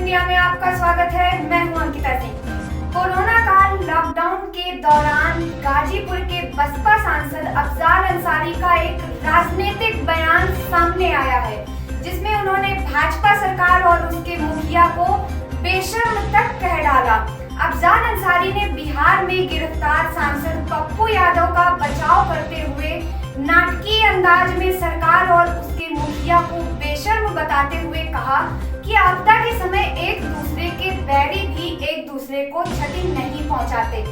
India में आपका स्वागत है। मैं हूं अंकिता सिंह। कोरोना काल लॉकडाउन के दौरान गाजीपुर के बसपा सांसद अफजाल अंसारी का एक राजनीतिक बयान सामने आया है, जिसमें उन्होंने भाजपा सरकार और उसके मुखिया को बेशर्म तक कह डाला। अफजाल अंसारी ने बिहार में गिरफ्तार सांसद पप्पू यादव का बचाव करते हुए नाटकीय अंदाज में सरकार और उसके मुखिया को बेशर्म बताते हुए कहा कि आपदा के समय एक दूसरे के बैरी भी एक दूसरे को क्षति नहीं पहुंचाते।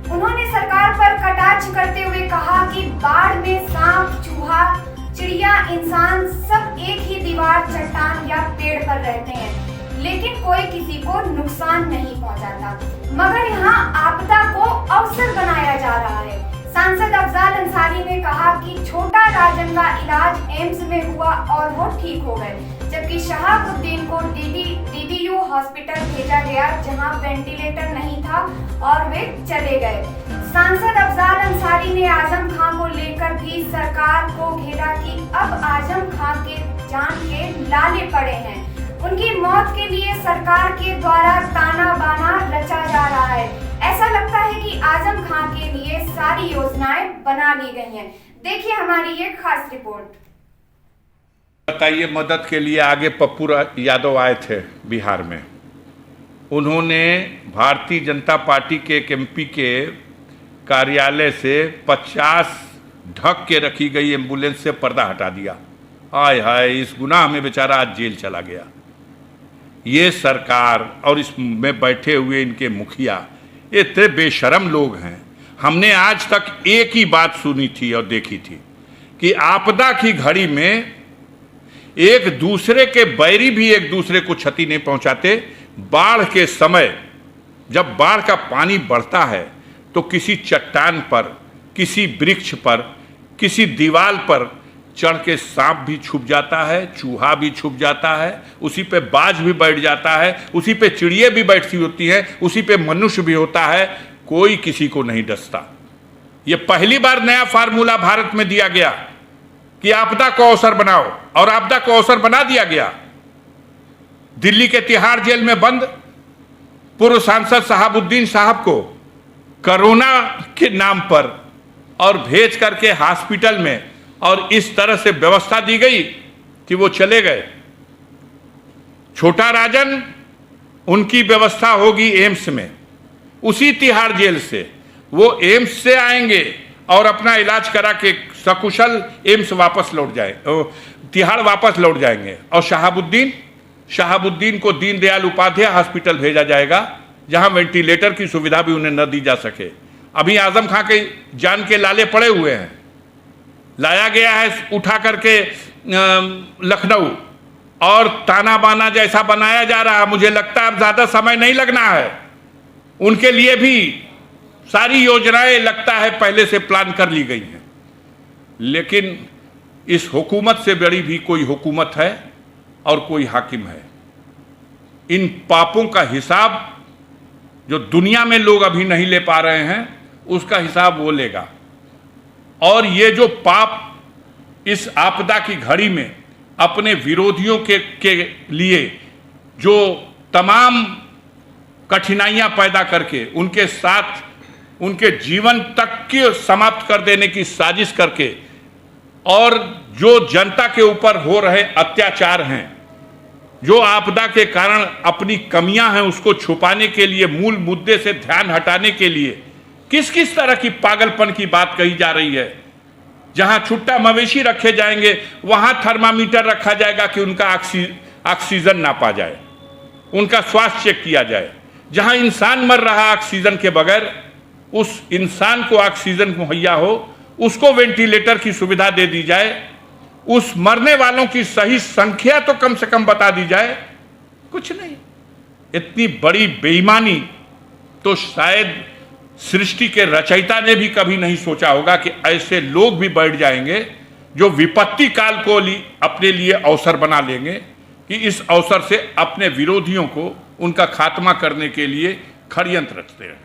उन्होंने सरकार पर कटाक्ष करते हुए कहा कि बाढ़ में सांप, चूहा, चिड़िया, इंसान सब एक ही दीवार, चट्टान या पेड़ पर रहते हैं, लेकिन कोई किसी को नुकसान नहीं पहुंचाता, मगर यहाँ आपदा को अवसर बनाया जा रहा है। सांसद अफजाल अंसारी ने कहा कि छोटा राजन का इलाज एम्स में हुआ और वो ठीक हो गए, जबकि शहाबुद्दीन को डीडीयू हॉस्पिटल भेजा गया, जहां वेंटिलेटर नहीं था और वे चले गए। सांसद अफजाल अंसारी ने आजम खान को लेकर भी सरकार को घेरा कि अब आजम खान के जान के लाले पड़े हैं। उनकी मौत के लिए सरकार के द्वारा ताना बाना रचा जा रहा है। ऐसा लगता है कि आजम खान के लिए सारी योजनाएं बना ली गई हैं। देखिए हमारी ये खास रिपोर्ट। बताइए, मदद के लिए आगे पप्पू यादव आए थे बिहार में। उन्होंने भारतीय जनता पार्टी के एक एमपी के कार्यालय से 50 ढक के रखी गई एम्बुलेंस से पर्दा हटा दिया। हाय हाय, इस गुनाह में बेचारा आज जेल चला गया। ये सरकार और इसमें बैठे हुए इनके मुखिया इतने बेशरम लोग हैं। हमने आज तक एक ही बात सुनी थी और देखी थी कि आपदा की घड़ी में एक दूसरे के बैरी भी एक दूसरे को क्षति नहीं पहुंचाते। बाढ़ के समय जब बाढ़ का पानी बढ़ता है तो किसी चट्टान पर, किसी वृक्ष पर, किसी दीवार पर चढ़ के सांप भी छुप जाता है, चूहा भी छुप जाता है, उसी पे बाज भी बैठ जाता है, उसी पे चिड़िया भी बैठती होती हैं, उसी पे मनुष्य भी होता है। कोई किसी को नहीं डसता। ये पहली बार नया फार्मूला भारत में दिया गया कि आपदा को अवसर बनाओ, और आपदा को अवसर बना दिया गया। दिल्ली के तिहाड़ जेल में बंद पूर्व सांसद शहाबुद्दीन साहब को कोरोना के नाम पर और भेज करके हॉस्पिटल में और इस तरह से व्यवस्था दी गई कि वो चले गए। छोटा राजन, उनकी व्यवस्था होगी एम्स में, उसी तिहाड़ जेल से वो एम्स से आएंगे और अपना इलाज करा के सकुशल एम्स वापस लौट जाए, तिहाड़ वापस लौट जाएंगे। और शहाबुद्दीन को दीनदयाल उपाध्याय हॉस्पिटल भेजा जाएगा, जहां वेंटिलेटर की सुविधा भी उन्हें न दी जा सके। अभी आजम खान के जान के लाले पड़े हुए हैं, लाया गया है उठा करके लखनऊ, और ताना बाना जैसा बनाया जा रहा है। मुझे लगता है अब ज्यादा समय नहीं लगना है। उनके लिए भी सारी योजनाएं लगता है पहले से प्लान कर ली गई हैं। लेकिन इस हुकूमत से बड़ी भी कोई हुकूमत है और कोई हाकिम है। इन पापों का हिसाब जो दुनिया में लोग अभी नहीं ले पा रहे हैं, उसका हिसाब वो लेगा। और ये जो पाप इस आपदा की घड़ी में अपने विरोधियों के लिए जो तमाम कठिनाइयां पैदा करके उनके साथ उनके जीवन तक के समाप्त कर देने की साजिश करके, और जो जनता के ऊपर हो रहे अत्याचार हैं, जो आपदा के कारण अपनी कमियां हैं उसको छुपाने के लिए, मूल मुद्दे से ध्यान हटाने के लिए किस किस तरह की पागलपन की बात कही जा रही है। जहां छुट्टा मवेशी रखे जाएंगे वहां थर्मामीटर रखा जाएगा कि उनका ऑक्सीजन नापा जाए, उनका स्वास्थ्य चेक किया जाए। जहां इंसान मर रहा ऑक्सीजन के बगैर, उस इंसान को ऑक्सीजन मुहैया हो, उसको वेंटिलेटर की सुविधा दे दी जाए, उस मरने वालों की सही संख्या तो कम से कम बता दी जाए। कुछ नहीं। इतनी बड़ी बेईमानी तो शायद सृष्टि के रचयिता ने भी कभी नहीं सोचा होगा कि ऐसे लोग भी बैठ जाएंगे जो विपत्ति काल को अपने लिए अवसर बना लेंगे कि इस अवसर से अपने विरोधियों को उनका खात्मा करने के लिए षड्यंत्र रचते हैं।